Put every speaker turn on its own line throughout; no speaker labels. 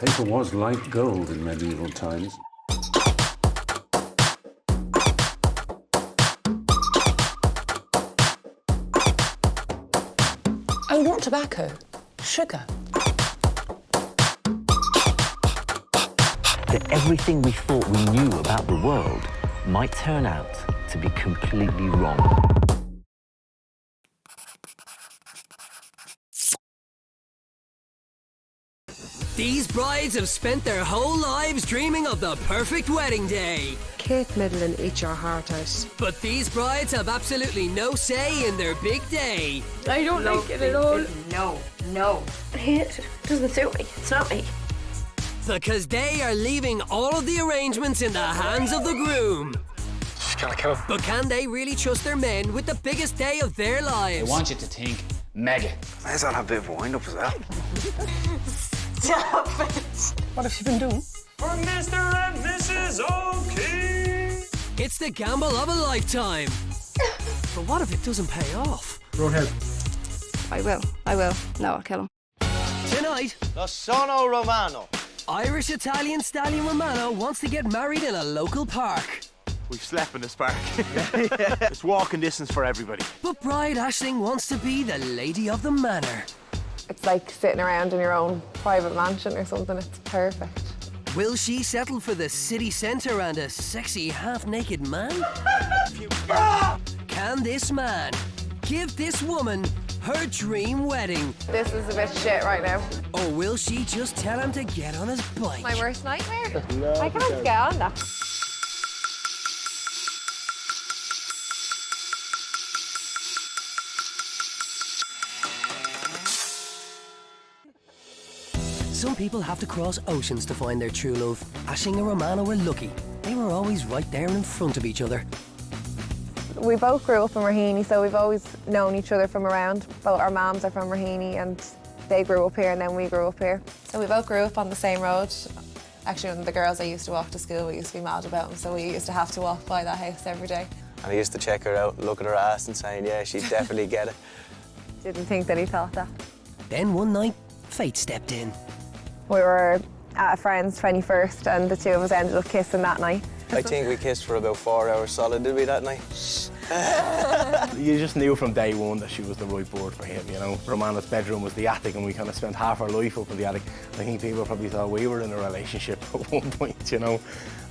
Paper was like gold in medieval times.
Oh, not tobacco. Sugar.
That everything we thought we knew about the world might turn out to be completely wrong.
These brides have spent their whole lives dreaming of the perfect wedding day.
Kate Middleton, eat your heart out.
But these brides have absolutely no say in their big day.
I don't like it at all.
No. I hate it. It doesn't suit me. It's not me.
Because they are leaving all of the arrangements in the hands of the groom.
Just gotta go.
But can they really trust their men with the biggest day of their lives?
I want you to think mega.
May as well have a bit of a wind-up as well.
Stop it.
What have you been doing?
For Mr. and Mrs. O'Keefe.
It's the gamble of a lifetime. But what if it doesn't pay off?
Roadhead.
I will. No, I'll kill him.
Tonight,
The sono Romano.
Irish-Italian Stallion Romano wants to get married in a local park.
We've slept in this park. It's walking distance for everybody.
But bride Aisling wants to be the lady of the manor.
It's like sitting around in your own private mansion or something. It's perfect.
Will she settle for the city centre and a sexy half-naked man? Can this man give this woman her dream wedding?
This is a bit shit right now.
Or will she just tell him to get on his bike?
My worst nightmare? I can't get on that.
Some people have to cross oceans to find their true love. Aisling and Romano were lucky. They were always right there in front of each other.
We both grew up in Raheny, so we've always known each other from around. Both our moms are from Raheny and they grew up here and then we grew up here. So we both grew up on the same road. Actually, when the girls I used to walk to school, we used to be mad about them, so we used to have to walk by that house every day.
And I used to check her out, look at her ass and saying, yeah, she'd definitely get it.
Didn't think that he thought that.
Then one night, fate stepped in.
We were at a friend's 21st and the two of us ended up kissing that night.
I think we kissed for about 4 hours solid, did we, that night?
You just knew from day one that she was the right board for him, you know. Romano's bedroom was the attic and we kind of spent half our life up in the attic. I think people probably thought we were in a relationship at one point, you know.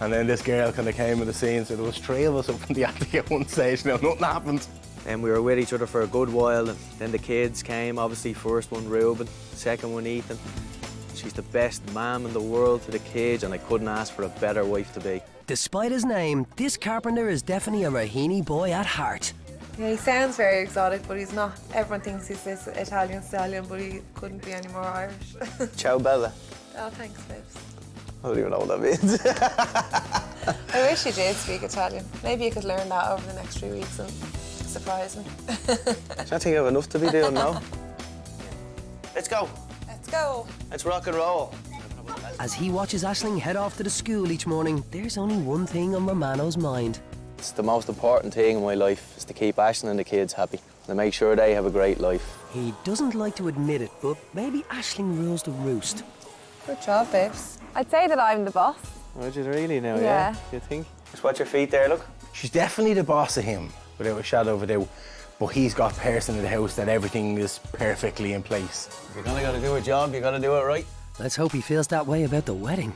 And then this girl kind of came in the scene, so there was 3 of us up in the attic at one stage, now nothing happened.
And we were with each other for a good while, and then the kids came, obviously, first one Reuben, second one Ethan. She's the best mum in the world to the kids, and I couldn't ask for a better wife to be.
Despite his name, this carpenter is definitely a Raheny boy at heart.
Yeah, he sounds very exotic, but he's not. Everyone thinks he's this Italian stallion, but he couldn't be any more Irish.
Ciao, Bella.
Oh, thanks, babes.
I don't even know what that means.
I wish you did speak Italian. Maybe you could learn that over the next 3 weeks and surprise me.
I think I have enough to be doing now. Let's go.
Let's go.
Let's rock and roll.
As he watches Aisling head off to the school each morning, there's only one thing on Romano's mind.
It's the most important thing in my life, is to keep Aisling and the kids happy, and to make sure they have a great life.
He doesn't like to admit it, but maybe Aisling rules the roost.
Good job, babes. I'd say that I'm the boss.
Would you really now,
Yeah.
You think? Just watch your feet there, look.
She's definitely the boss of him, without a shadow of a doubt. But he's got person in the house that everything is perfectly in place.
If you're gonna gotta do a job, you gotta do it right.
Let's hope he feels that way about the wedding.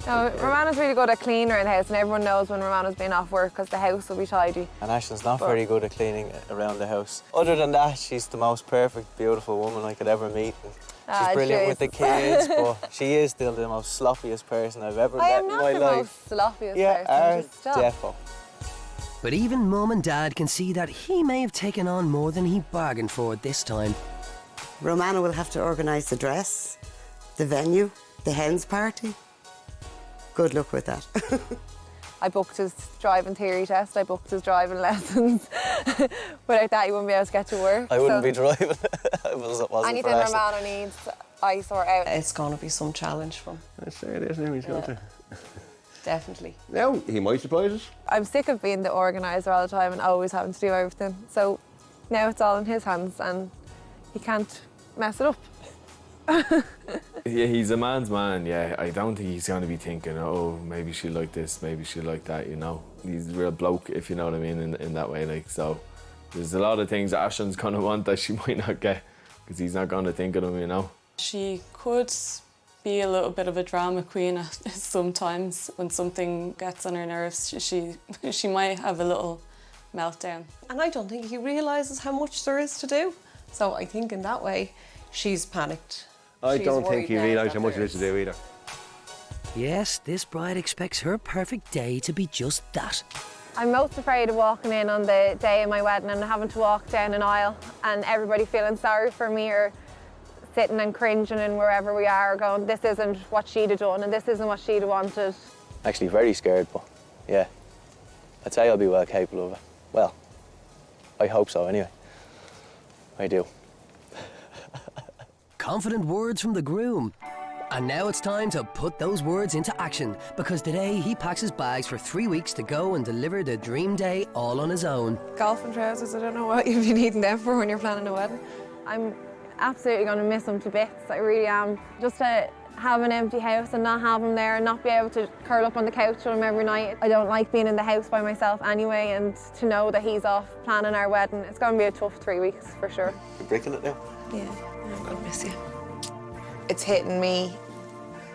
No, Romano's really good at cleaning around the house, and everyone knows when Romano's been off work because the house will be tidy.
And Aisling's not very good at cleaning around the house. Other than that, she's the most perfect, beautiful woman I could ever meet. She's brilliant with the kids, but she is still the most sloppiest person I've ever met in my life.
I am not the most sloppiest person. Just stop.
Defo.
But even Mum and Dad can see that he may have taken on more than he bargained for this time.
Romano will have to organise the dress, the venue, the hens party. Good luck with that.
I booked his driving theory test, I booked his driving lessons. Without that, he wouldn't be able to get to work.
I wouldn't be driving. I wasn't
anything Romano needs, I sort out.
It's going to be some challenge for him.
Let's say it is now, he's got to.
Definitely.
Now, he might surprise us.
I'm sick of being the organiser all the time and always having to do everything. So now it's all in his hands and he can't mess it up.
Yeah, he's a man's man, yeah. I don't think he's going to be thinking, oh, maybe she'll like this, maybe she'll like that, you know. He's a real bloke, if you know what I mean, in that way, like, so. There's a lot of things Aislinn's going to want that she might not get, because he's not going to think of them, you know.
She could be a little bit of a drama queen sometimes. When something gets on her nerves, she might have a little meltdown.
And I don't think he realises how much there is to do. So I think in that way, she's panicked.
I
She's
don't think
worried
he
now
realised
that
how much there
there
is to do either.
Yes, this bride expects her perfect day to be just that.
I'm most afraid of walking in on the day of my wedding and having to walk down an aisle and everybody feeling sorry for me or sitting and cringing in wherever we are going, this isn't what she'd have done and this isn't what she'd have wanted.
Actually very scared, but yeah. I'd say I'll be well capable of it. Well, I hope so anyway. I do.
Confident words from the groom. And now it's time to put those words into action, because today he packs his bags for 3 weeks to go and deliver the dream day all on his own.
Golfing trousers, I don't know what you'd be needing them for when you're planning a wedding. I'm absolutely going to miss him to bits, I really am. Just to have an empty house and not have him there and not be able to curl up on the couch with him every night. I don't like being in the house by myself anyway, and to know that he's off planning our wedding, it's going to be a tough 3 weeks for sure.
You're breaking it now?
Yeah, I'm going to miss you. It's hitting me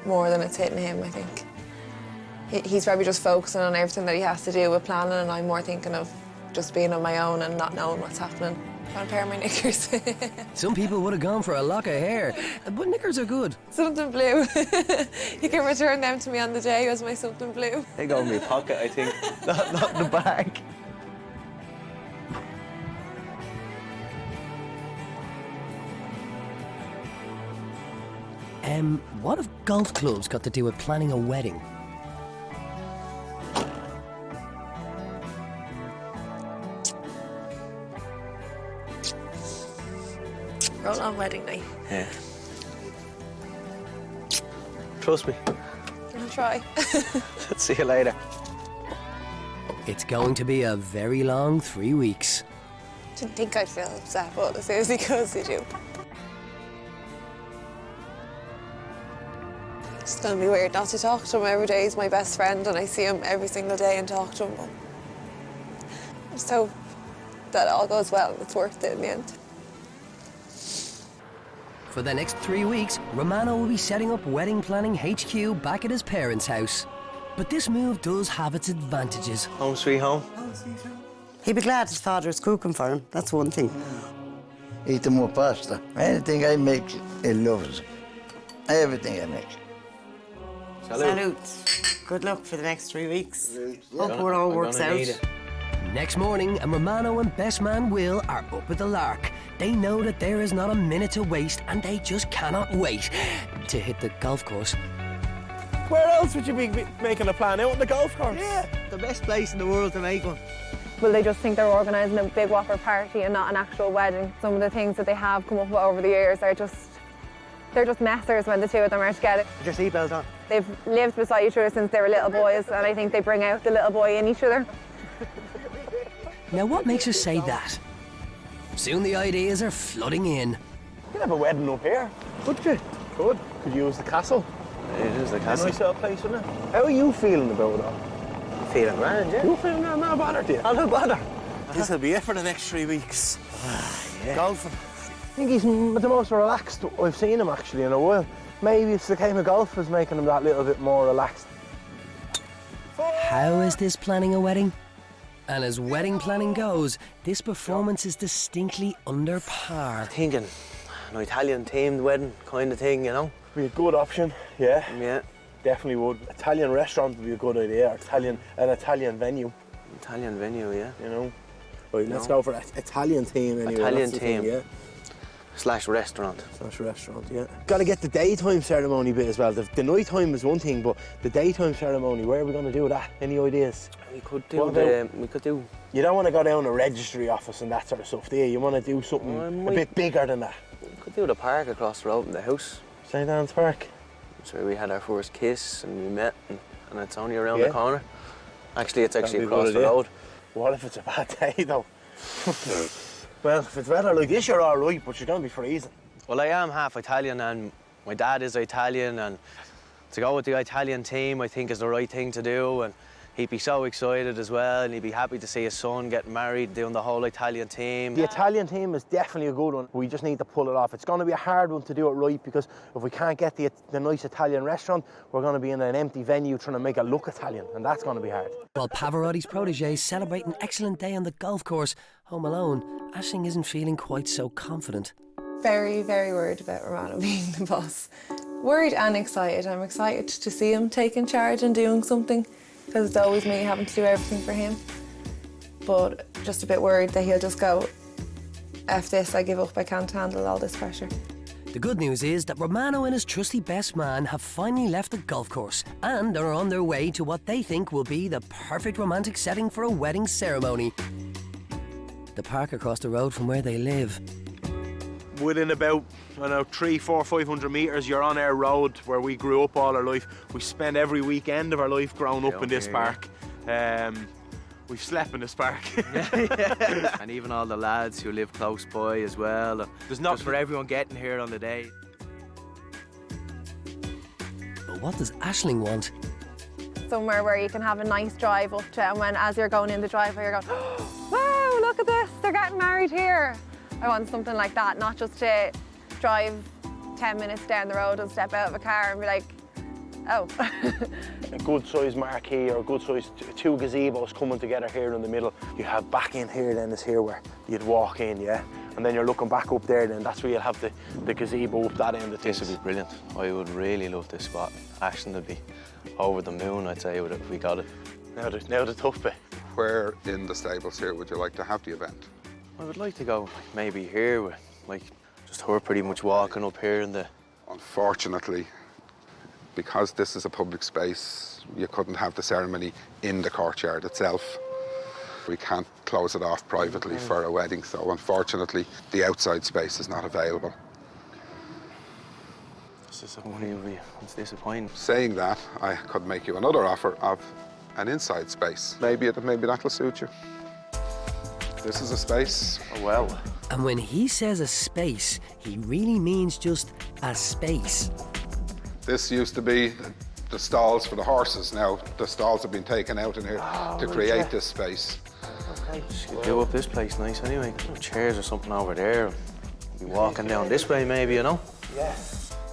more than it's hitting him, I think. He's probably just focusing on everything that he has to do with planning, and I'm more thinking of just being on my own and not knowing what's happening. Trying to pair my knickers.
Some people would have gone for a lock of hair, but knickers are good.
Something blue. You can return them to me on the day as my something blue.
They go in my pocket, I think. not in the bag.
What have golf clubs got to do with planning a wedding?
Roll on wedding night.
Yeah. Trust me.
I'll try.
See you later.
It's going to be a very long 3 weeks.
Didn't think I'd feel upset, but as soon as he goes, you do. It's going to be weird not to talk to him every day. He's my best friend and I see him every single day and talk to him. But I just hope that it all goes well and it's worth it in the end.
For the next 3 weeks, Romano will be setting up wedding planning HQ back at his parents' house. But this move does have its advantages.
Home sweet home.
He'd be glad his father's cooking for him, that's one thing.
Eat more pasta. Anything I make, he loves. Everything I make.
Salute. Good luck for the next 3 weeks. Hope it all works out.
Next morning, and Romano and best man Will are up at the lark. They know that there is not a minute to waste, and they just cannot wait to hit the golf course.
Where else would you be making a plan? Out on the golf course?
Yeah, the best place in the world to make one.
Will they just think they're organising a big whopper party and not an actual wedding? Some of the things that they have come up with over the years are they're just messers when the two of them are together.
Put your seatbelt on.
They've lived beside each other since they were little boys, and I think they bring out the little boy in each other.
Now, what makes her say that? Soon the ideas are flooding in.
You could have a wedding up here, could you? Could use the castle.
It is the castle.
A nice little place, isn't it? How are you feeling about it all?
Feeling grand, yeah.
You feeling grand? Not bother, do you?
I'm not bother.
This will be it for the next 3 weeks.
Yeah.
Golfing. I think he's the most relaxed I've seen him actually in a while. Maybe it's the game of golf is making him that little bit more relaxed.
How is this planning a wedding? And as wedding planning goes, this performance is distinctly under par.
Thinking an Italian-themed wedding kind of thing, you know?
Be a good option, yeah.
Yeah.
Definitely would. Italian restaurant would be a good idea. An Italian venue.
Italian venue, yeah.
You know? Right, let's go for that Italian theme anyway.
Italian theme.
Yeah.
Slash restaurant.
Slash restaurant, yeah. Got to get the daytime ceremony bit as well. The night time is one thing, but the daytime ceremony, where are we going to do that? Any ideas?
We could do
You don't want to go down a registry office and that sort of stuff, do you? You want to do something a bit bigger than that.
We could do the park across the road from the house.
St. Anne's Park.
That's where we had our first kiss and we met, and it's only around the corner. Actually, it's actually across the road.
What if it's a bad day, though? Well, if it's weather like this, you're all right, but you're going to be freezing.
Well, I am half Italian and My dad is Italian, and to go with the Italian team, I think, is the right thing to do. And he'd be so excited as well, and he'd be happy to see his son getting married, doing the whole Italian team.
The Italian team is definitely a good one. We just need to pull it off. It's going to be a hard one to do it right, because if we can't get the nice Italian restaurant, we're going to be in an empty venue trying to make it look Italian, and that's going to be hard.
While Pavarotti's protégés celebrate an excellent day on the golf course, home alone, Aisling isn't feeling quite so confident.
Very, very worried about Romano being the boss. Worried and excited. I'm excited to see him taking charge and doing something, because it's always me having to do everything for him. But just a bit worried that he'll just go, F this, I give up, I can't handle all this pressure.
The good news is that Romano and his trusty best man have finally left the golf course and are on their way to what they think will be the perfect romantic setting for a wedding ceremony. The park across the road from where they live.
Within about, I don't know, 300, 400, 500 metres, you're on our road where we grew up all our life. We spent every weekend of our life growing up in this park. We've slept in this park.
And even all the lads who live close by as well. There's not for everyone getting here on the day.
But what does Aisling want?
Somewhere where you can have a nice drive up to, and when as you're going in the driveway, you're going, oh, wow, look at this, they're getting married here. I want something like that, not just to drive 10 minutes down the road and step out of a car and be like, oh.
A good sized marquee or a good sized two gazebos coming together here in the middle. You have back in here, then is here where you'd walk in, yeah? And then you're looking back up there, then that's where you'll have the gazebo up that end of things.
This would be brilliant. I would really love this spot. Aisling would be over the moon, I'd say, if we got it.
Now the tough bit.
Where in the stables here would you like to have the event?
I would like to go maybe here, with, like, just her pretty much walking up here in the...
Unfortunately, because this is a public space, you couldn't have the ceremony in the courtyard itself. We can't close it off privately for a wedding, so unfortunately, the outside space is not available.
It's disappointing.
Saying that, I could make you another offer of an inside space. Maybe that'll suit you. This is a space.
Oh, well.
And when he says a space, he really means just a space.
This used to be the stalls for the horses. Now, the stalls have been taken out in here to create this space.
Okay. Just could do up this place nice anyway. Chairs or something over there. Be walking down this way maybe, you know?
Yeah.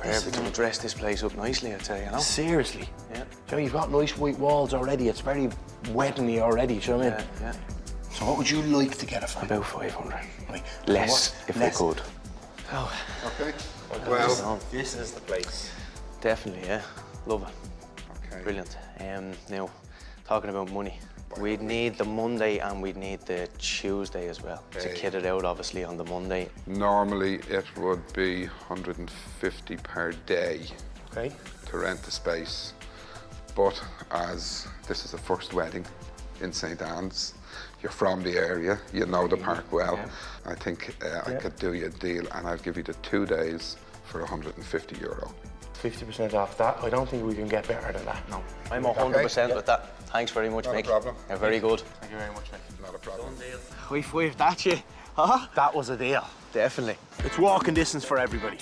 Perfect to dress this place up nicely, I'd say, you know?
Seriously?
Yeah.
So you've got nice white walls already. It's very wedding-y already, do you know what I mean?
Yeah.
So what would you like to get a fine?
About 500.
Right.
Less, if we could.
Oh. Okay. Well,
this is the place.
Definitely, yeah. Love it. Okay. Brilliant. Now, talking about money, we'd need the Monday and we'd need the Tuesday as well. To kit it out, obviously, on the Monday.
Normally, it would be 150 per day to rent the space. But as this is the first wedding in St. Anne's, you're from the area, you know the park well. Yeah. I think I could do you a deal and I'll give you the 2 days for €150.
50% off that. I don't think we can get better than that.
No. I'm 100% with that. Thanks very much, Mick.
Not a problem.
You're very good.
Thank you very much, Mick.
Not a problem.
We've that you. Huh?
That was a deal.
Definitely.
It's walking distance for everybody.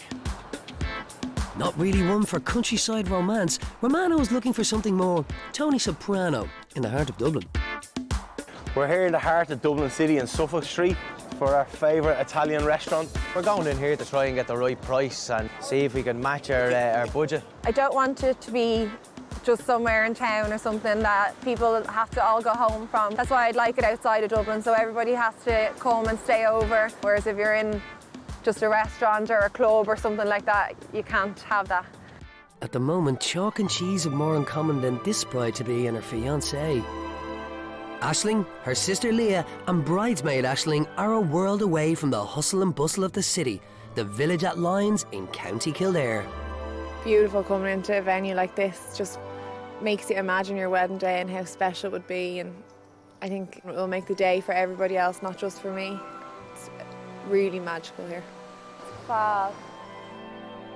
Not really one for countryside romance, Romano's looking for something more Tony Soprano in the heart of Dublin.
We're here in the heart of Dublin City in Suffolk Street for our favourite Italian restaurant.
We're going in here to try and get the right price and see if we can match our budget.
I don't want it to be just somewhere in town or something that people have to all go home from. That's why I'd like it outside of Dublin, so everybody has to come and stay over. Whereas if you're in just a restaurant or a club or something like that, you can't have that.
At the moment, chalk and cheese have more in common than this bride-to-be and her fiancé. Aisling, her sister Leah and bridesmaid Aisling are a world away from the hustle and bustle of the city, the village at Lyons in County Kildare.
Beautiful coming into a venue like this, just makes you imagine your wedding day and how special it would be, and I think it will make the day for everybody else, not just for me. It's really magical here. Fab.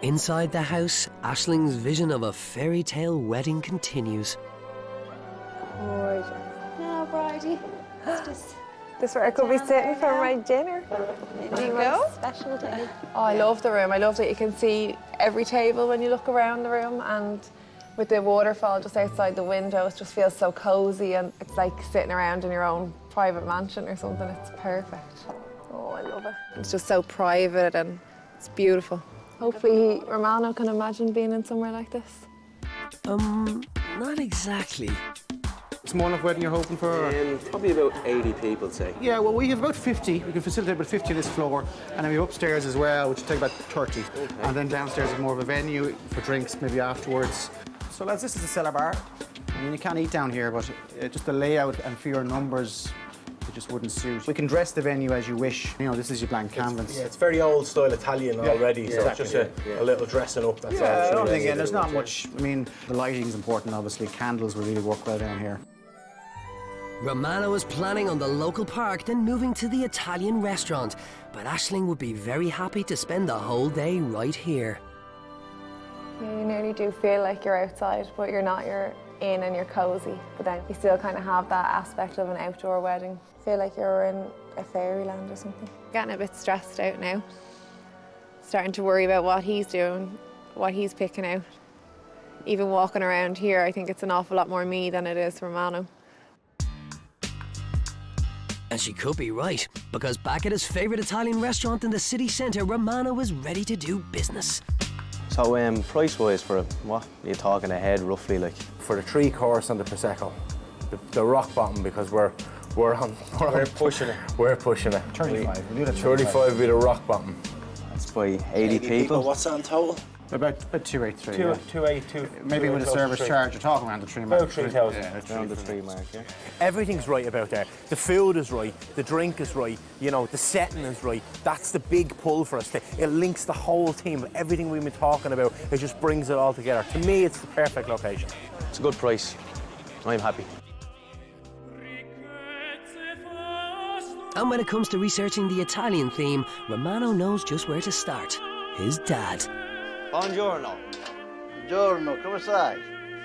Inside the house, Aisling's vision of a fairy tale wedding continues.
Gorgeous.
No, Bridie.
This is where I could be sitting for my dinner.
There you go. special day.
Oh, I love the room. I love that you can see every table when you look around the room, and with the waterfall just outside the window, it just feels so cosy, and it's like sitting around in your own private mansion or something. It's perfect. Oh, I love it. It's just so private and it's beautiful. Hopefully Romano can imagine being in somewhere like this.
Not exactly.
Small enough wedding you're hoping for?
Probably about 80 people, say.
Yeah, well, we have about 50. We can facilitate about 50 on this floor. And then we have upstairs as well, which will take about 30. Okay. And then downstairs is more of a venue for drinks, maybe afterwards. So, lads, this is the cellar bar. I mean, you can't eat down here, but just the layout and for your numbers, it just wouldn't suit. We can dress the venue as you wish. You know, this is your blank canvas.
It's very old style Italian already, so
exactly.
it's just a little dressing up, that's all.
I don't think, there's not much. I mean, the lighting's important, obviously. Candles will really work well down here.
Romano was planning on the local park, then moving to the Italian restaurant. But Aisling would be very happy to spend the whole day right here.
You nearly do feel like you're outside, but you're not. You're in and you're cosy. But then you still kind of have that aspect of an outdoor wedding. Feel like you're in a fairyland or something. Getting a bit stressed out now. Starting to worry about what he's doing, what he's picking out. Even walking around here, I think it's an awful lot more me than it is Romano.
And she could be right, because back at his favourite Italian restaurant in the city centre, Romano is ready to do business.
So, price-wise for what are you talking ahead, roughly, like?
For the 3-course and the Prosecco, the rock bottom, because we're pushing it. We're pushing it.
35. We'll do that
35 would be the rock bottom.
That's by 80 people.
What's that in total?
About 283.
282.
Maybe with a service charge, you're talking around the 3 mark.
About 3,000.
Yeah,
Around the 3 mark, yeah.
Everything's right about there. The food is right, the drink is right, you know, the setting is right. That's the big pull for us. It links the whole team, everything we've been talking about, it just brings it all together. To me, it's the perfect location.
It's a good price. I'm happy.
And when it comes to researching the Italian theme, Romano knows just where to start. His dad.
Buongiorno. Buongiorno, come stai?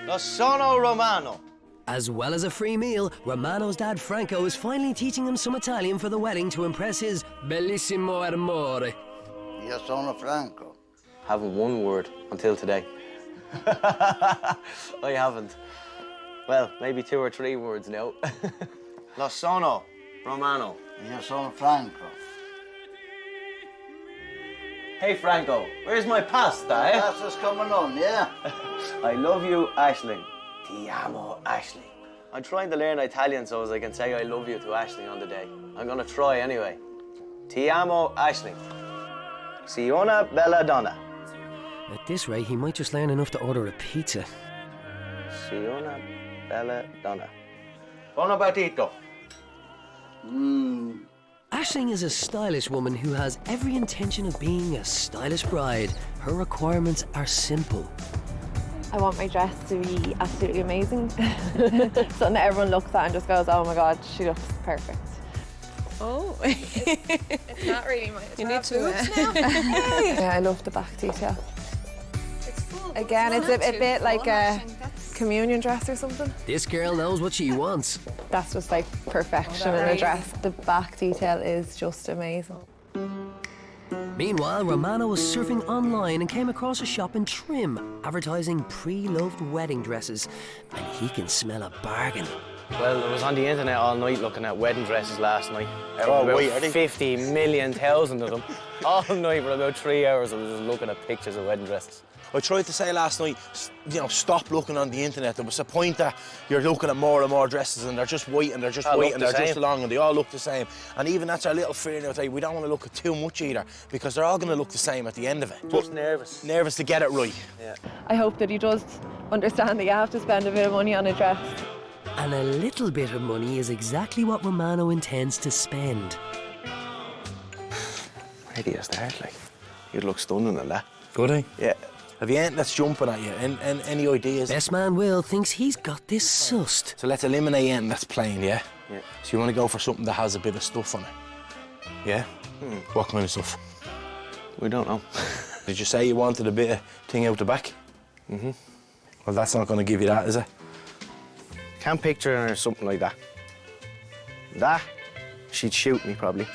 Lo sono Romano.
As well as a free meal, Romano's dad Franco is finally teaching him some Italian for the wedding to impress his bellissimo amore.
Io sono Franco.
Haven't one word until today. I haven't. Well, maybe 2 or 3 words now. Lo sono Romano.
Io sono Franco.
Hey Franco, where's my pasta, eh?
Pasta's coming on, yeah?
I love you, Aisling. Ti amo, Aisling. I'm trying to learn Italian so as I can say I love you to Aisling on the day. I'm gonna try anyway. Ti amo, Aisling. Si una bella donna.
At this rate, he might just learn enough to order a pizza.
Si una bella donna. Buon appetito.
Aisling is a stylish woman who has every intention of being a stylish bride. Her requirements are simple.
I want my dress to be absolutely amazing. Something that everyone looks at and just goes, oh my God, she looks perfect.
Oh.
It's not really my
You need to.
Yeah, I love the back detail.
It's full.
Again, it's a bit like a communion dress or something.
This girl knows what she wants.
That's just like perfection in a dress. The back detail is just amazing.
Meanwhile, Romano was surfing online and came across a shop in Trim advertising pre-loved wedding dresses, and he can smell a bargain.
Well, I was on the internet all night looking at wedding dresses last night.
Oh,
about
wait, are they?
50 million thousand of them. All night for about 3 hours I was just looking at pictures of wedding dresses.
I tried to say last night, you know, stop looking on the internet. There was a point that you're looking at more and more dresses and they're just white and they're just white and they're just long and they all look the same. And even that's our little fear now, we don't want to look at too much either because they're all going to look the same at the end of it.
I'm just nervous.
Nervous to get it right.
Yeah.
I hope that he does understand that you have to spend a bit of money on a dress.
And a little bit of money is exactly what Romano intends to spend.
Where do you start, like? You'd look stunning in that.
Would I?
Yeah. Have you anything that's jumping at you? Any ideas?
Best man Will thinks he's got this sussed.
So let's eliminate anything that's plain, yeah?
Yeah.
So you want to go for something that has a bit of stuff on it? Yeah? What kind of stuff?
We don't know.
Did you say you wanted a bit of thing out the back?
Mm-hmm.
Well, that's not going to give you that, is it?
Can't picture her or something like that. That? She'd shoot me, probably.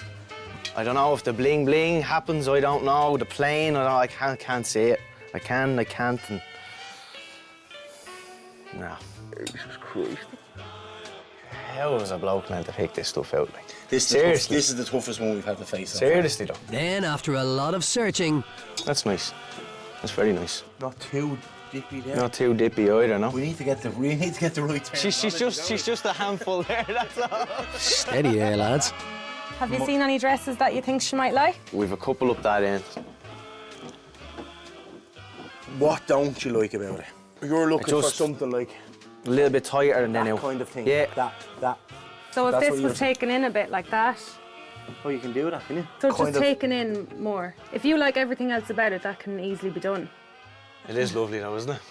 I don't know if the bling bling happens, I don't know. The plane, I can't see it. I can't, and... No. Jesus Christ. How is a bloke meant to pick this stuff out, like? Seriously?
This is the toughest one we've had to face.
Seriously, though?
Then, after a lot of searching...
That's nice. That's very nice.
Not too dippy there.
Not too dippy either, no?
We need to get the right turn.
She's just a handful there, that's all.
Steady there, lads.
Have you seen any dresses that you think she might like?
We've a couple up that end.
What don't you like about it? You're looking for something like...
A little bit tighter than
that
now.
kind of thing.
Yeah.
That.
So if this was taken in a bit like that...
Oh, you can do that, can you?
So just taken in more. If you like everything else about it, that can easily be done.
It is lovely though, isn't it?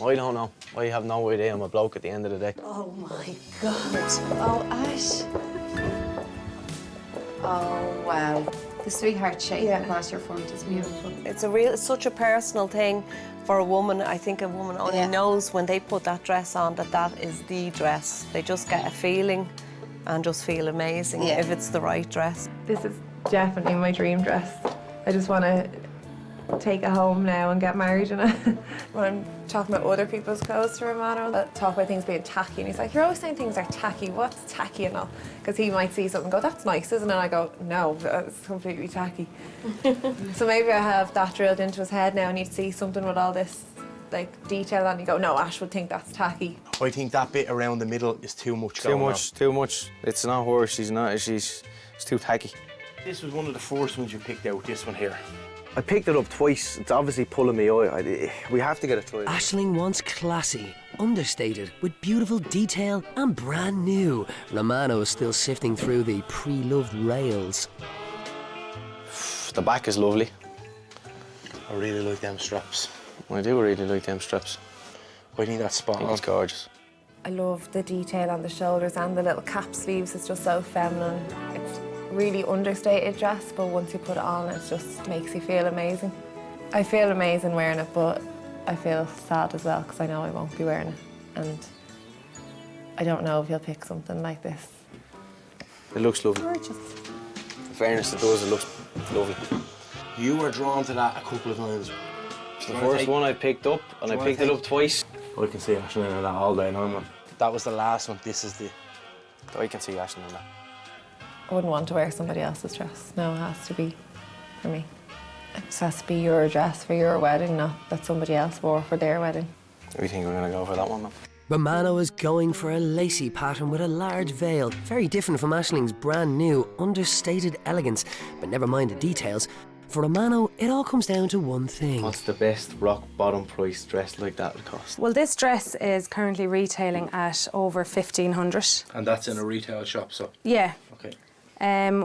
I don't know. I have no idea. I'm a bloke at the end of the day.
Oh my God. Oh, Ash. Oh, wow. The sweetheart shape across your front is beautiful. It's such a personal thing for a woman. I think a woman only knows when they put that dress on that is the dress. They just get a feeling and just feel amazing if it's the right dress.
This is definitely my dream dress. I just want to take it home now and get married in it. When I'm talking about other people's clothes to Romano, I talk about things being tacky, and he's like, you're always saying things are tacky. What's tacky and all? Because he might see something and go, that's nice, isn't it? And I go, no, it's completely tacky. So maybe I have that drilled into his head now, and he'd see something with all this like detail and you go, no, Ash would think that's tacky.
I think that bit around the middle is too much.
Too much. It's not her, she's too tacky.
This was one of the first ones you picked out, this one here.
I picked it up twice. It's obviously pulling me eye. We have to get it tried.
Aisling wants classy, understated, with beautiful detail and brand new. Romano is still sifting through the pre-loved rails.
The back is lovely.
I really like them straps.
I do really like them straps.
I think that's spot on.
It's gorgeous.
I love the detail on the shoulders and the little cap sleeves. It's just so feminine. It's really understated dress, but once you put it on, it just makes you feel amazing. I feel amazing wearing it, but I feel sad as well because I know I won't be wearing it, and I don't know if he'll pick something like this.
It looks lovely.
Gorgeous.
In fairness, it looks lovely.
You were drawn to that a couple of times.
The first one I picked up, and I picked it up twice.
I can see Aisling in that all day long, man. That was the last one. This is the...
I can see Aisling in that.
I wouldn't want to wear somebody else's dress. No, it has to be for me. It just has to be your dress for your wedding, not that somebody else wore for their wedding.
We think we're going to go for that one, man.
Romano is going for a lacy pattern with a large veil, very different from Aisling's brand new, understated elegance. But never mind the details. For Romano, it all comes down to one thing.
What's the best rock bottom price dress like that would cost?
Well, this dress is currently retailing at over $1,500.
And that's in a retail shop, so?
Yeah.
Okay.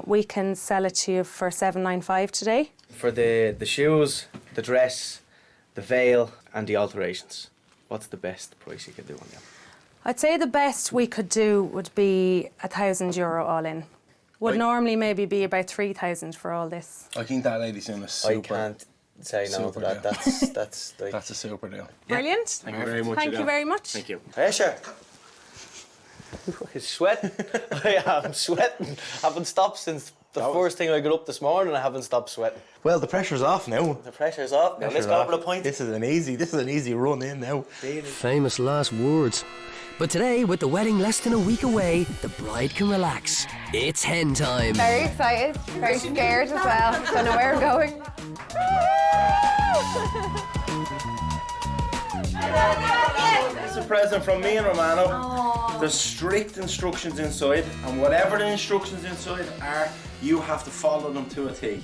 We can sell it to you for $795 today.
For the shoes, the dress, the veil, and the alterations, what's the best price you could do on them?
I'd say the best we could do would be €1,000 all in. Would normally maybe be about 3,000 for all this.
I think that lady's in a super...
I can't say no to that. That's like...
That's a super deal.
Brilliant.
Thank you very much.
Thank you very much.
Thank you.
Pressure. It's sweating. I am sweating. Haven't stopped since the first thing I got up this morning. I haven't stopped sweating.
Well, the pressure's off now.
The pressure's off. Now let's go for the point.
This is an easy run in now.
Famous last words. But today, with the wedding less than a week away, the bride can relax. It's hen time.
Very excited, very scared as well. Don't know where we're going.
It's a present from me and Romano. There's strict instructions inside, and whatever the instructions inside are, you have to follow them to a T.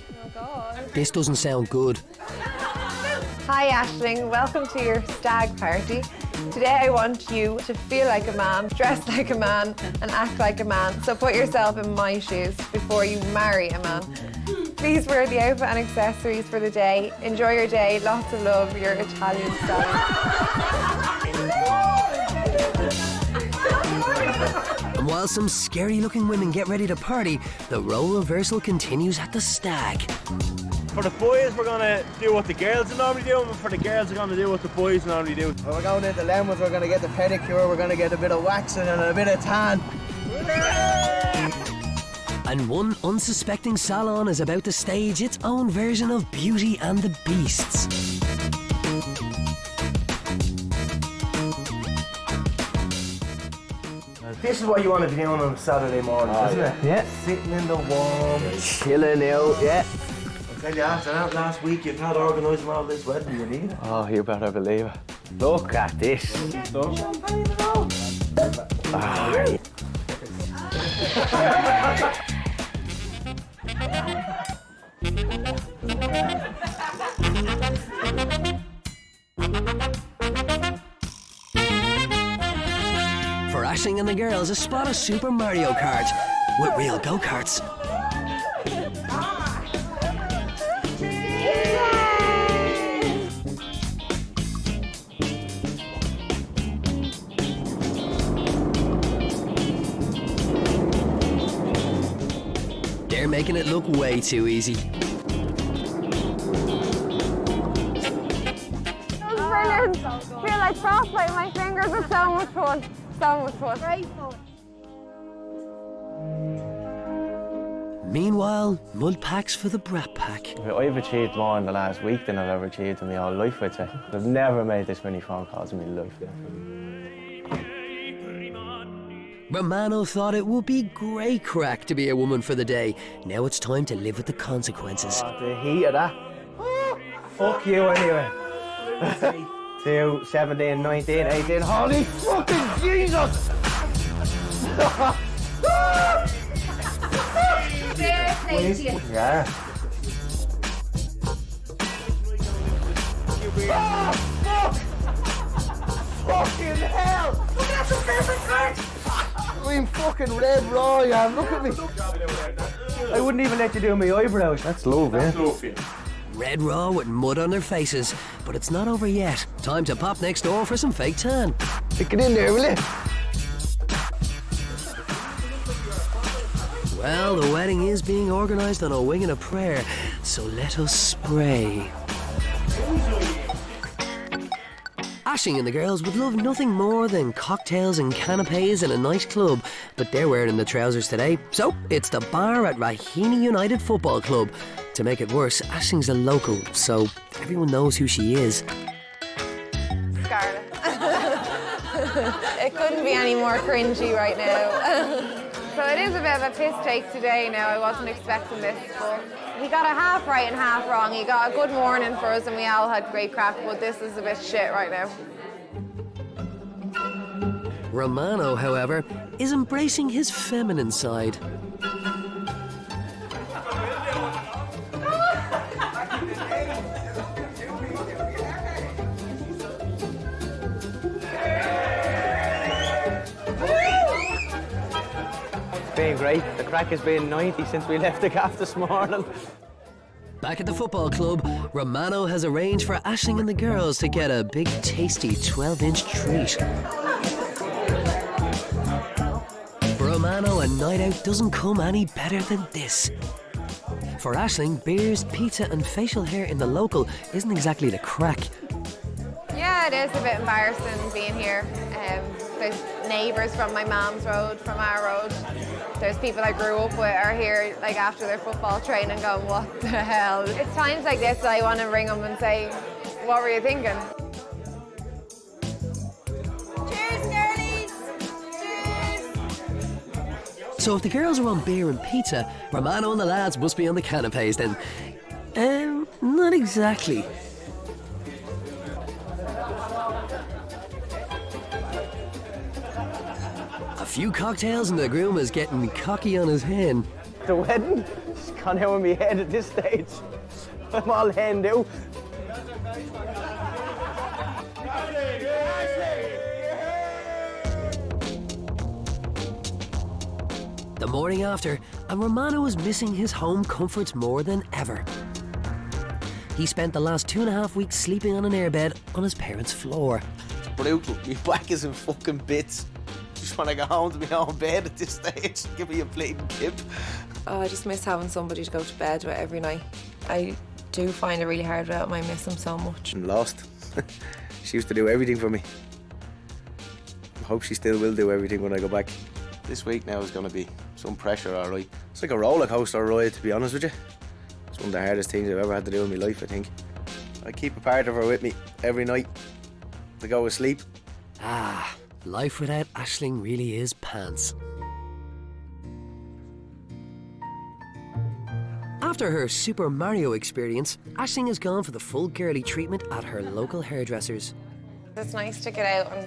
This doesn't sound good.
Hi Aisling, welcome to your stag party. Today I want you to feel like a man, dress like a man, and act like a man. So put yourself in my shoes before you marry a man. Please wear the outfit and accessories for the day. Enjoy your day, lots of love, your Italian Stallion.
And while some scary-looking women get ready to party, the role reversal continues at the stag.
For the boys, we're going to do what the girls are normally doing, and for the girls, we're going to do what the boys normally do.
We're going into Lemons, we're going to get the pedicure, we're going to get a bit of waxing and a bit of tan.
And one unsuspecting salon is about to stage its own version of Beauty and the Beasts.
This is what you want to be doing on a Saturday morning, isn't it?
Yeah.
Sitting in the warm,
Chilling out, yeah.
I'll tell you, after that last week, you've had organising all this wedding, you need it.
Oh, you better believe it. Look at this. Ah.
For Aisling and the girls, a spot of Super Mario Kart with real go-karts. They're making it look way too easy.
That was brilliant. I feel like frostbite in my fingers. It's so much fun. So much fun. Great fun.
Meanwhile, mud packs for the brat pack.
I've achieved more in the last week than I've ever achieved in my whole life, I'd say. I've never made this many phone calls in my life.
Romano thought it would be great crack to be a woman for the day. Now it's time to live with the consequences.
Oh, the heat of that. Fuck you anyway. 2, 17, 19, 18. Holy fucking Jesus! Yeah. Oh, fuck! Fucking hell! Look at the perfect card! I'm fucking red raw, yeah. Look at me. I wouldn't even let you do my eyebrows. That's love, yeah. That's love, yeah.
Red raw with mud on their faces, but it's not over yet. Time to pop next door for some fake tan.
Stick it in there, will you?
Well, the wedding is being organised on a wing and a prayer, so let us spray. Aisling and the girls would love nothing more than cocktails and canapes in a nice club, but they're wearing the trousers today, so it's the bar at Raheny United Football Club. To make it worse, Aisling's a local, so everyone knows who she is.
Scarlett. It couldn't be any more cringy right now. So it is a bit of a piss take today now. I wasn't expecting this, but he got a half right and half wrong. He got a good morning for us and we all had great crack, but this is a bit shit right now.
Romano, however, is embracing his feminine side.
It's been great. The crack has been 90 since we left the gaff this morning.
Back at the football club, Romano has arranged for Aisling and the girls to get a big, tasty 12-inch treat. For Romano, a night out doesn't come any better than this. For Aisling, beers, pizza and facial hair in the local isn't exactly the crack.
Yeah, it is a bit embarrassing being here. There's neighbours from my mum's road, from our road. There's people I grew up with are here like after their football training going, what the hell? It's times like this that I want to ring them and say, what were you thinking? Cheers, girlies! Cheers!
So if the girls are on beer and pizza, Romano and the lads must be on the canapes then. Not exactly. A few cocktails and the groom is getting cocky on his hen.
The wedding? It's gone out of my head at this stage. I'm all henned out.
The morning after, and Romano is missing his home comforts more than ever. He spent the last 2.5 weeks sleeping on an airbed on his parents' floor.
It's brutal. My back is in fucking bits. Just want to go home to my own bed at this stage. Give me a bleeding kip.
Oh, I just miss having somebody to go to bed with every night. I do find it really hard without him. I miss him so much.
I'm lost. She used to do everything for me. I hope she still will do everything when I go back. This week now is going to be some pressure, all right.
It's like a roller coaster ride, to be honest with you. It's one of the hardest things I've ever had to do in my life, I think. I keep a part of her with me every night to go to sleep.
Ah, life without Aisling really is pants. After her Super Mario experience, Aisling has gone for the full girly treatment at her local hairdressers.
It's nice to get out and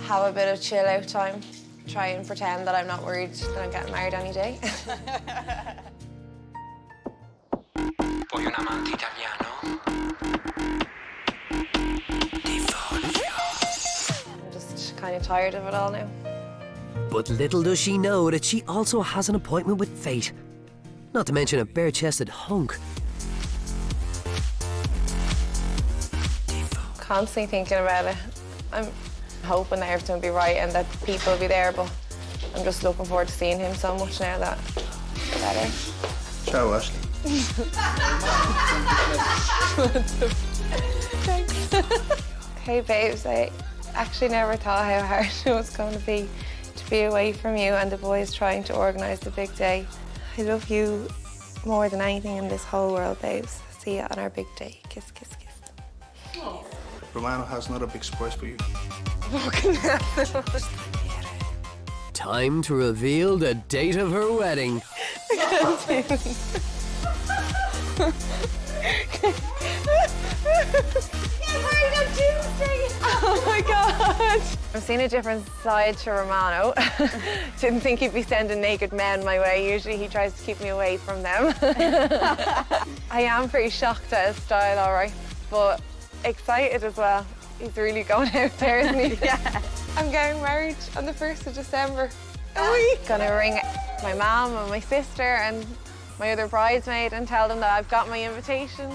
have a bit of chill out time. Try and pretend that I'm not worried that I'm getting married any day.
Poi un amante italiano.
I'm just kind of tired of it all now.
But little does she know that she also has an appointment with fate. Not to mention a bare-chested hunk.
Constantly thinking about it. I'm hoping that everything will be right and that people will be there, but I'm just looking forward to seeing him so much now that it's better.
Ciao, Ashley.
Thanks. Hey, babes, I actually never thought how hard it was going to be away from you and the boys trying to organise the big day. I love you more than anything in this whole world, babes. See you on our big day. Kiss, kiss, kiss.
Oh. Romano has another big surprise for you.
Time to reveal the date of her wedding.
Oh my God! I've seen a different side to Romano. Didn't think he'd be sending naked men my way. Usually he tries to keep me away from them. I am pretty shocked at his style, all right, but excited as well. He's really going out there, isn't he? Yeah. I'm getting married on the 1st of December. Gonna ring my mum and my sister and my other bridesmaid and tell them that I've got my invitation.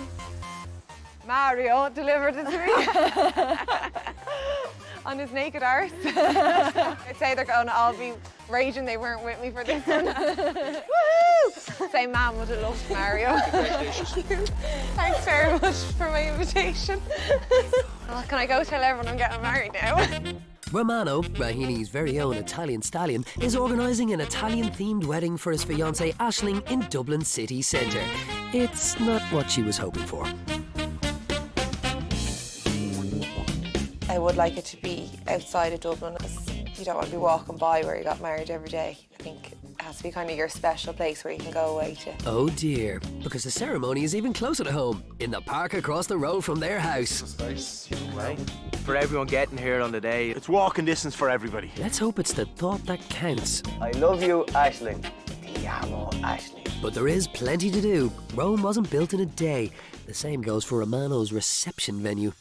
Mario delivered it to me on his naked arse. I'd say they're going to all be raging they weren't with me for this one. Woo! Say Mum would have loved Mario. Thanks very much for my invitation. Well, can I go tell everyone I'm getting married now?
Romano, Rahini's very own Italian stallion, is organising an Italian-themed wedding for his fiancée Aisling in Dublin city centre. It's not what she was hoping for.
I would like it to be outside of Dublin because you don't want to be walking by where you got married every day. I think it has to be kind of your special place where you can go away to.
Oh dear, because the ceremony is even closer to home, in the park across the road from their house.
Nice.
For everyone getting here on the day, it's walking distance for everybody.
Let's hope it's the thought that counts.
I love you, Aisling. Ti amo, Aisling.
But there is plenty to do. Rome wasn't built in a day. The same goes for Romano's reception venue.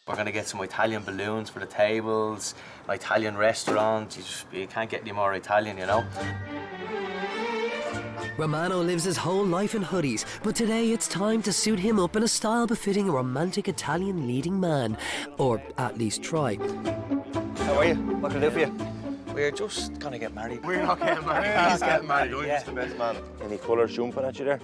We're going to get some Italian balloons for the tables, an Italian restaurant. You can't get any more Italian, you know.
Romano lives his whole life in hoodies, but today it's time to suit him up in a style befitting a romantic Italian leading man. Or at least try.
How are you? What can I do for you? We're just going to get married.
We're not getting married.
He's getting married.
I'm just the best man. Any colours jumping at you there?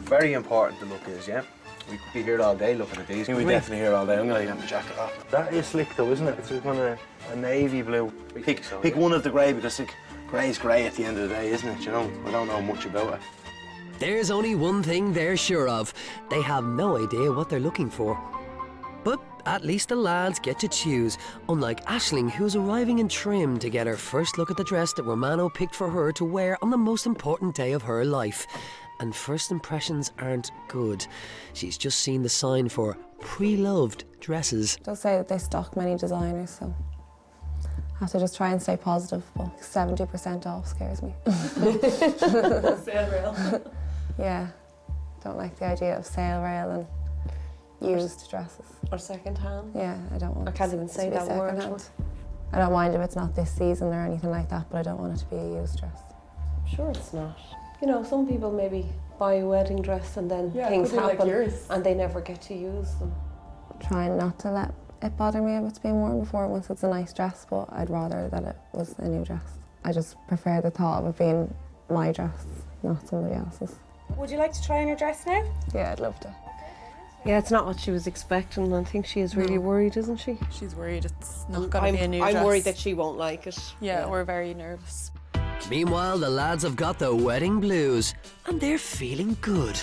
Very important the look is, yeah? We could be here all day looking at these.
We're definitely here all day. I'm going to get my jacket off. That is slick though, isn't it? It's kind of a navy blue. Pick one of the grey because grey's grey at the end of the day, isn't it? You know, I don't know much about it.
There's only one thing they're sure of. They have no idea what they're looking for. But at least the lads get to choose, unlike Aisling, who's arriving in trim to get her first look at the dress that Romano picked for her to wear on the most important day of her life. And first impressions aren't good. She's just seen the sign for pre-loved dresses.
They'll say that they stock many designers, so I have to just try and stay positive, but 70% off scares me.
Sale rail.
Yeah, don't like the idea of sale rail and used dresses.
Or second hand.
Yeah, I don't want
I can't even say that word.
I don't mind if it's not this season or anything like that, but I don't want it to be a used dress.
I'm sure it's not. You know, some people maybe buy a wedding dress and then things happen
like yours.
and they never get to use them.
Trying not to let it bother me if it's being worn before once it's a nice dress, but I'd rather that it was a new dress. I just prefer the thought of it being my dress, not somebody else's.
Would you like to try on your dress now?
Yeah, I'd love to.
Yeah, it's not what she was expecting. I think she is really worried, isn't she?
She's worried it's not going to be a new dress.
I'm worried that she won't like it.
Yeah, we're very nervous.
Meanwhile, the lads have got the wedding blues, and they're feeling good.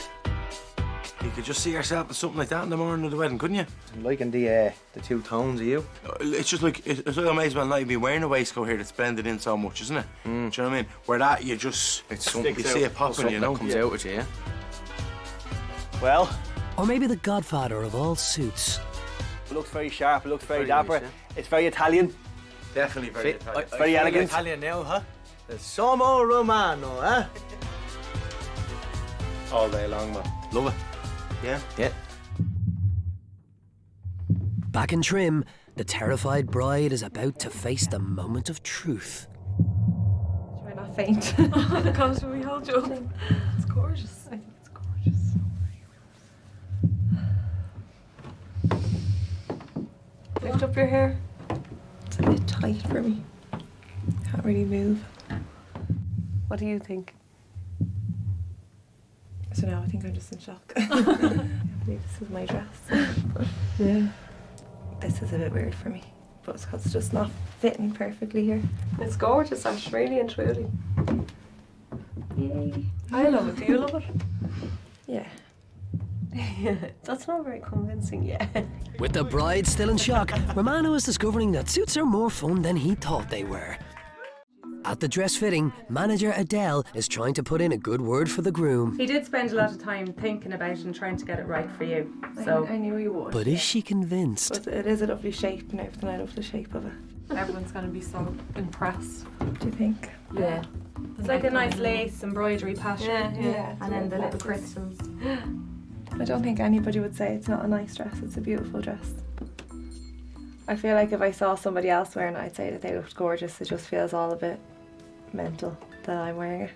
You could just see yourself in something like that in the morning of the wedding, couldn't you?
I'm liking the two tones of you.
It's just like, it's like I may as well not be wearing a waistcoat here that's blended in so much, isn't it? Do you know what I mean? Where that, you just,
It's
you see it popping, you know?
That comes out with you, yeah? Well,
Or maybe the godfather of all suits.
it looks very sharp, it looks very dapper. It's very Italian.
Definitely very Italian.
It's very elegant.
Italian now, huh? The Somo Romano, huh?
All day long, man.
Love it.
Yeah?
Yeah.
Back in trim, the terrified bride is about to face the moment of truth.
Try not faint.
Oh, the comes when we hold you up. It's gorgeous. I think it's gorgeous. Lift up your hair. It's a bit tight for me. Can't really move.
What do you think?
I don't know, I think I'm just in shock. I can't believe this is my dress.
Yeah.
This is a bit weird for me, but it's because it's just not fitting perfectly here.
It's gorgeous, Ash, really and truly.
Yay.
I love it. Do you love it?
Yeah.
Yeah, that's not very convincing yet.
With the bride still in shock, Romano is discovering that suits are more fun than he thought they were. At the dress fitting, manager Adele is trying to put in a good word for the groom.
He did spend a lot of time thinking about it and trying to get it right for you. So
I knew you would.
But is she convinced?
But it is a lovely shape and everything. I love the shape of it.
Everyone's going to be so impressed.
Do you think?
Yeah.
it's like a nice lace embroidery pattern.
Yeah.
And then the little crystals.
I don't think anybody would say it's not a nice dress. It's a beautiful dress. I feel like if I saw somebody else wearing it, I'd say that they looked gorgeous. It just feels all a bit mental that I'm wearing it.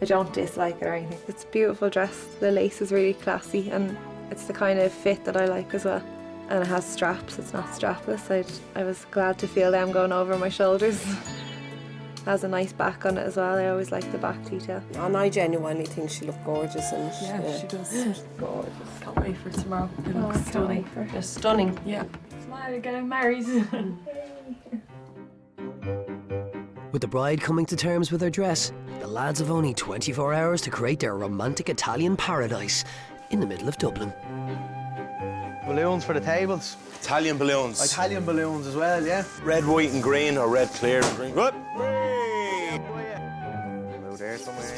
I don't dislike it or anything. It's a beautiful dress. The lace is really classy and it's the kind of fit that I like as well. And it has straps, it's not strapless. I was glad to feel them going over my shoulders. It has a nice back on it as well. I always like the back detail.
And I genuinely think she looked gorgeous in it.
Yeah, she does. She's gorgeous. Can't wait for tomorrow. It
Oh, I
looks
can't
stunning.
wait for it.
They're stunning.
Yeah. Smile, getting married.
With the bride coming to terms with her dress, the lads have only 24 hours to create their romantic Italian paradise in the middle of Dublin.
Balloons for the tables.
Italian balloons.
Italian balloons as well, yeah?
Red, white and green, or red, clear and green. Good.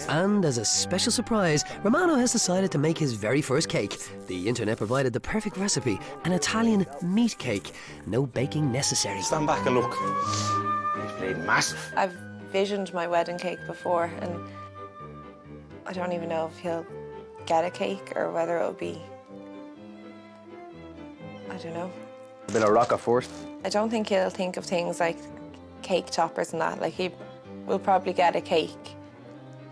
And as a special surprise, Romano has decided to make his very first cake. The internet provided the perfect recipe, an Italian meat cake. No baking necessary.
Stand back and look. He's played massive.
I've visioned my wedding cake before and I don't even know if he'll get a cake or whether it'll be, I don't know.
A bit of rocker first.
I don't think he'll think of things like cake toppers and that. Like he will probably get a cake.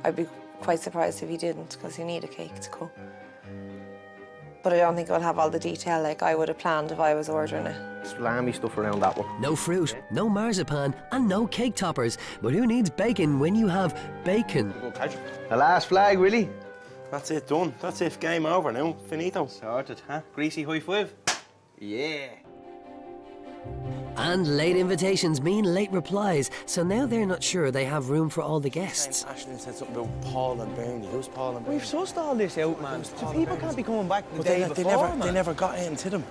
I'd be quite surprised if he didn't because you need a cake to cook. But I don't think it'll have all the detail like I would have planned if I was ordering it.
Salami stuff around that one.
No fruit, no marzipan, and no cake toppers. But who needs bacon when you have bacon?
The last flag, really?
That's it, done. That's it, game over now. Finito.
Sorted, huh? Greasy high five? Yeah.
And late invitations mean late replies, so now they're not sure they have room for all the guests.
Ashley said something about Paul and Bernie. Who's Paul and Bernie?
We've sussed all this out, man. The people can't be coming back the
But
day
they
before,
never,
man.
they never got into them.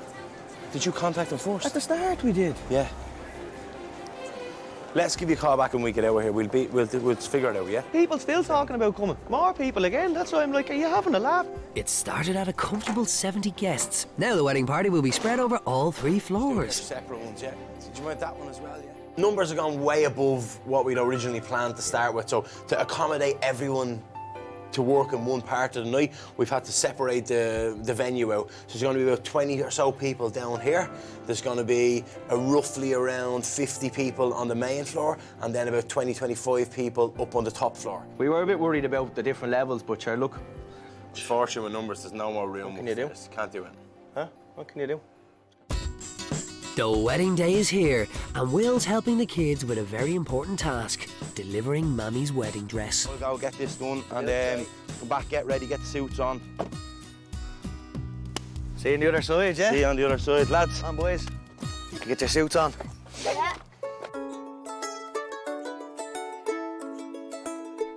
Did you contact them first?
At the start we did.
Yeah. Let's give you a call back when we get out of here. We'll figure it out, yeah?
People still talking about coming. More people again. That's why I'm like, are you having a laugh?
It started at a comfortable 70 guests. Now the wedding party will be spread over all 3 floors.
Separate ones, yeah. Did you mind that one as well, yeah? Numbers have gone way above what we'd originally planned to start with, so to accommodate everyone to work in one part of the night, we've had to separate the venue out. So there's going to be about 20 or so people down here. There's going to be roughly around 50 people on the main floor, and then about 20-25 people up on the top floor.
We were a bit worried about the different levels, but sure, look.
Fortunate with numbers, there's no more room.
What can you do?
Can't do it.
Huh? What can you do?
The wedding day is here, and Will's helping the kids with a very important task, delivering Mammy's wedding dress.
We'll go get this done and then come back, get ready, get the suits on.
See you on the other side, yeah?
See you on the other side, lads.
Come on, boys. Get your suits on.
Yeah.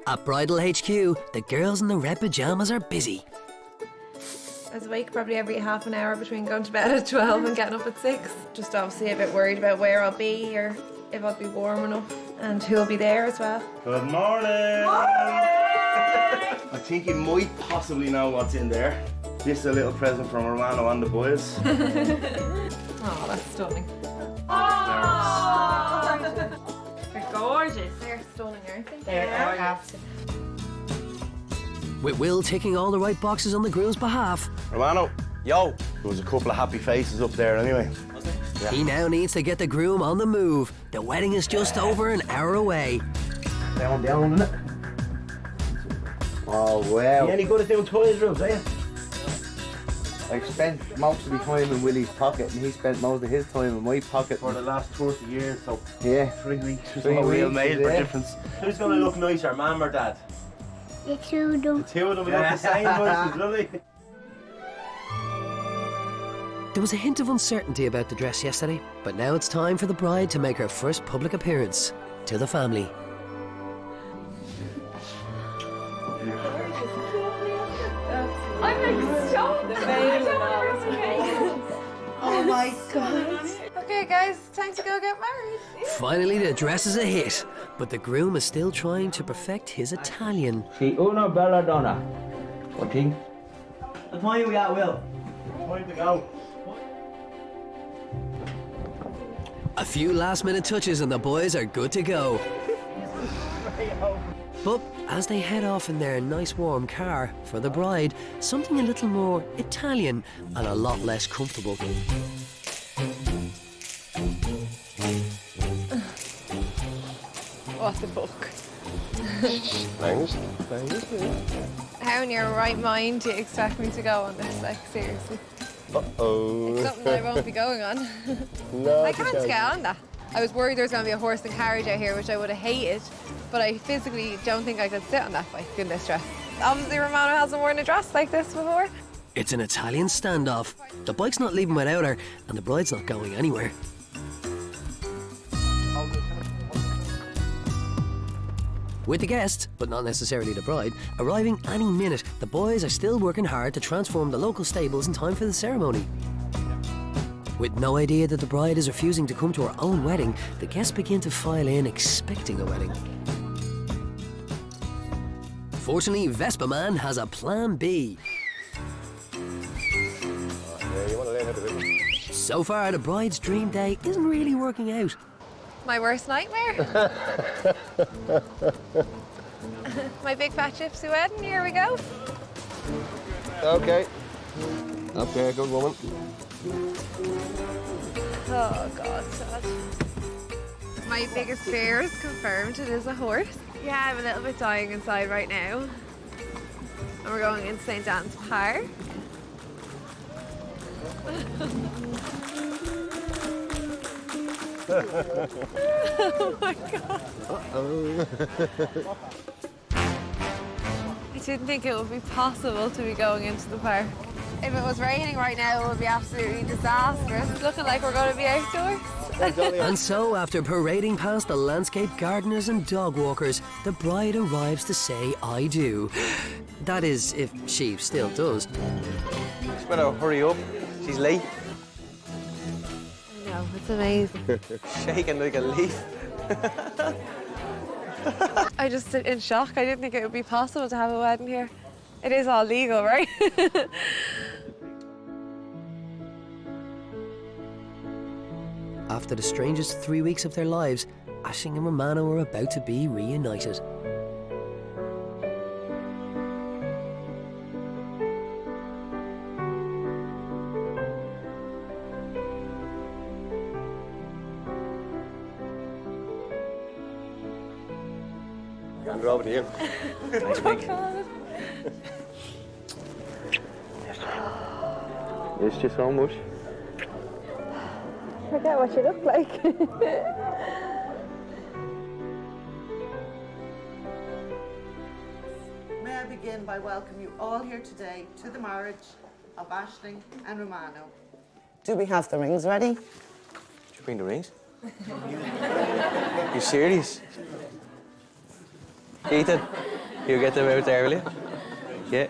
At Bridal HQ, the girls in the red pyjamas are busy.
I was awake probably every half an hour between going to bed at 12 and getting up at 6. Just obviously a bit worried about where I'll be or if I'll be warm enough and who'll be there as well.
Good morning! I think you might possibly know what's in there. This is a little present from Romano and the boys.
Oh, that's stunning. Oh! They're gorgeous. They're stunning, aren't they? They are.
With Will ticking all the right boxes on the groom's behalf.
Romano. Yo. There was a couple of happy faces up there anyway. Was there? Yeah.
He now needs to get the groom on the move. The wedding is just over an hour away.
Down, isn't it? Oh, wow. You any good at doing toys rooms, are you?
I've spent most of my time in Willie's pocket and he spent most of his time in my pocket.
For the last 30 years, so
yeah.
3 weeks.
3 weeks,
real made
yeah.
for difference. Who's going to look nicer, Mum or Dad?
The two of them.
The two of them look the same nice, lovely.
There was a hint of uncertainty about the dress yesterday, but now it's time for the bride to make her first public appearance to the family.
I'm like so oh my god. Okay guys, time to go get married.
Finally the dress is a hit, but the groom is still trying to perfect his Italian.
Si una bella donna. What thing?
The time we got, Will. Time to go.
A few last minute touches and the boys are good to go. But as they head off in their nice warm car for the bride, something a little more Italian and a lot less comfortable.
What the fuck?
Thanks.
How in your right mind do you expect me to go on this? Like, seriously.
Uh-oh.
It's something I won't be going on.
No,
I can't get on that. I was worried there was going to be a horse and carriage out here, which I would have hated, but I physically don't think I could sit on that bike in this dress. Obviously, Romano hasn't worn a dress like this before.
It's an Italian standoff. The bike's not leaving without her, and the bride's not going anywhere. With the guests, but not necessarily the bride, arriving any minute, the boys are still working hard to transform the local stables in time for the ceremony. With no idea that the bride is refusing to come to her own wedding, the guests begin to file in expecting a wedding. Fortunately, Vespa Man has a plan B. So far, the bride's dream day isn't really working out.
My worst nightmare. My big fat gypsy wedding, here we go.
Okay. Okay, good woman.
Oh God, sad. My biggest fear is confirmed, it is a horse. Yeah, I'm a little bit dying inside right now. And we're going into St. Anne's Park. Oh my God.
Uh-oh.
I didn't think it would be possible to be going into the park. If it was raining right now, it would be absolutely disastrous. It's looking like we're going to be outdoors.
And so, after parading past the landscape gardeners and dog walkers, the bride arrives to say, I do. That is, if she still does.
Just better hurry up. She's late.
No, it's amazing.
Shaking like a leaf.
I just sit in shock. I didn't think it would be possible to have a wedding here. It is all legal, right?
After the strangest 3 weeks of their lives, Aisling and Romano are about to be reunited.
Gander over to you.
Nice big.
Missed you so much.
Forget what you look like.
May I begin by welcoming you all here today to the marriage
of Aisling and Romano. Do we have the rings ready?
Did you bring the rings? You serious? Ethan, you get them out there, will you? Yeah.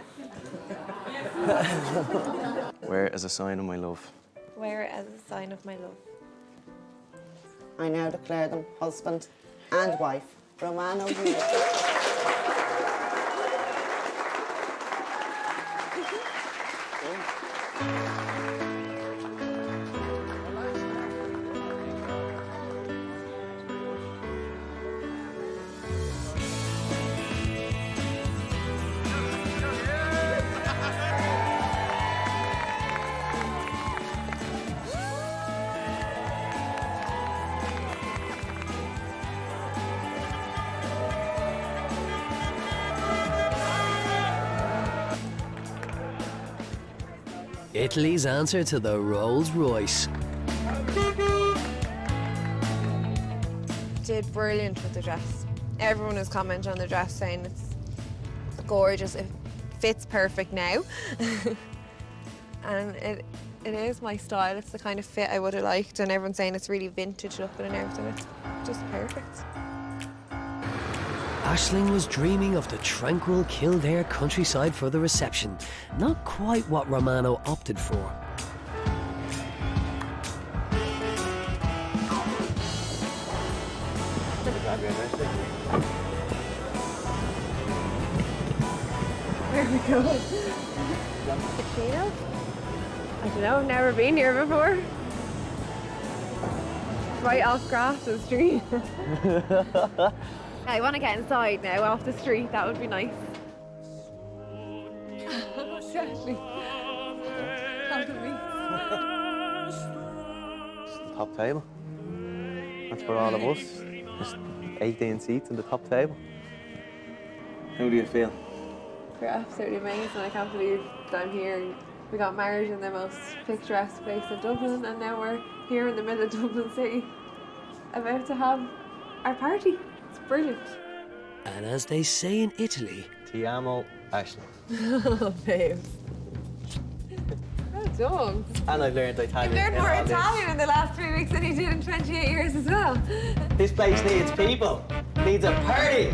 Wear it as a sign of my love.
Wear it as a sign of my love.
I now declare them husband and wife. Romano, you.
Italy's answer to the Rolls Royce.
Did brilliant with the dress. Everyone has commented on the dress saying it's gorgeous. It fits perfect now. And it is my style. It's the kind of fit I would have liked, and everyone's saying it's really vintage looking and everything. It's just perfect.
Aisling was dreaming of the tranquil Kildare countryside for the reception. Not quite what Romano opted for.
Where are we going? Chino? I don't know, I've never been here before. Right off Grafton Street. I want to get inside now, off the street. That would be nice. Exactly.
Top table. That's for all of us. Just 18 seats in the top table. How do you feel?
We're absolutely amazing. I can't believe that I'm here. We got married in the most picturesque place in Dublin, and now we're here in the middle of Dublin City, about to have our party. It's brilliant.
And as they say in Italy,
Ti amo, Aisling.
Oh, babes. Well done.
And I've learned Italian.
You've learned more
in all
Italian in the last 3 weeks than you did in 28 years as well.
This place needs people. Needs a party.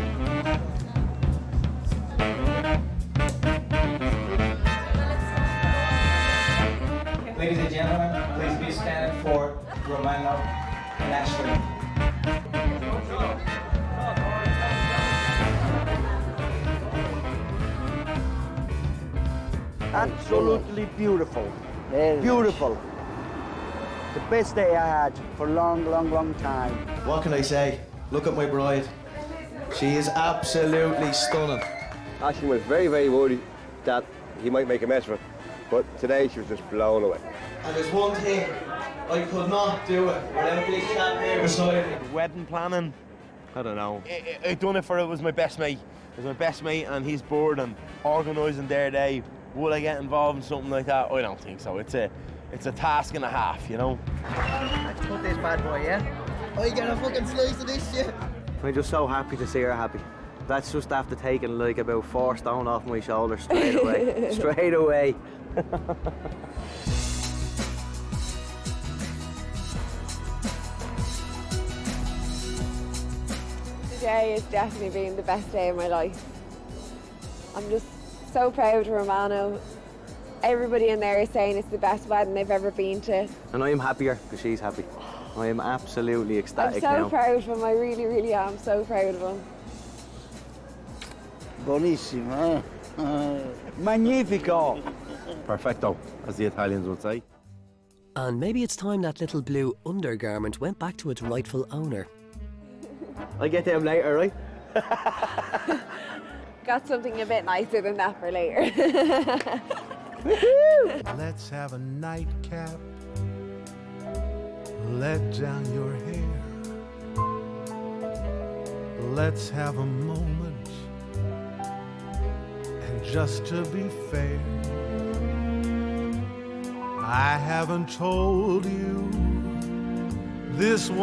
Ladies and gentlemen, please be standing for Romano and Aisling.
Absolutely beautiful. Beautiful. The best day I had for a long time.
What can I say? Look at my bride. She is absolutely stunning.
Aisling was very, very worried that he might make a mess of it. But today she was just blown away.
And there's one thing, I could not do it without this chap here beside me.
Wedding planning, I don't know. I done it for it was my best mate. It was my best mate and he's bored and organising their day. Would I get involved in something like that? I don't think so. It's a task and a half, you know?
Let's put this bad boy, yeah? I get a fucking slice of this shit.
I'm just so happy to see her happy. That's just after taking like about 4 stone off my shoulders straight away. Straight away.
Today has definitely been the best day of my life. I'm just so proud of Romano. Everybody in there is saying it's the best wedding they've ever been to.
And I'm happier because she's happy. I am absolutely ecstatic
I'm so
now.
proud of him, I really, really am so proud of him.
Buonissimo, magnifico.
Perfecto, as the Italians would say.
and maybe it's time that little blue undergarment went back to its rightful owner.
I'll get them later, right?
Got something a bit nicer than that for later.
Let's have a nightcap. Let down your hair. Let's have a moment. And just to be fair, I haven't told you this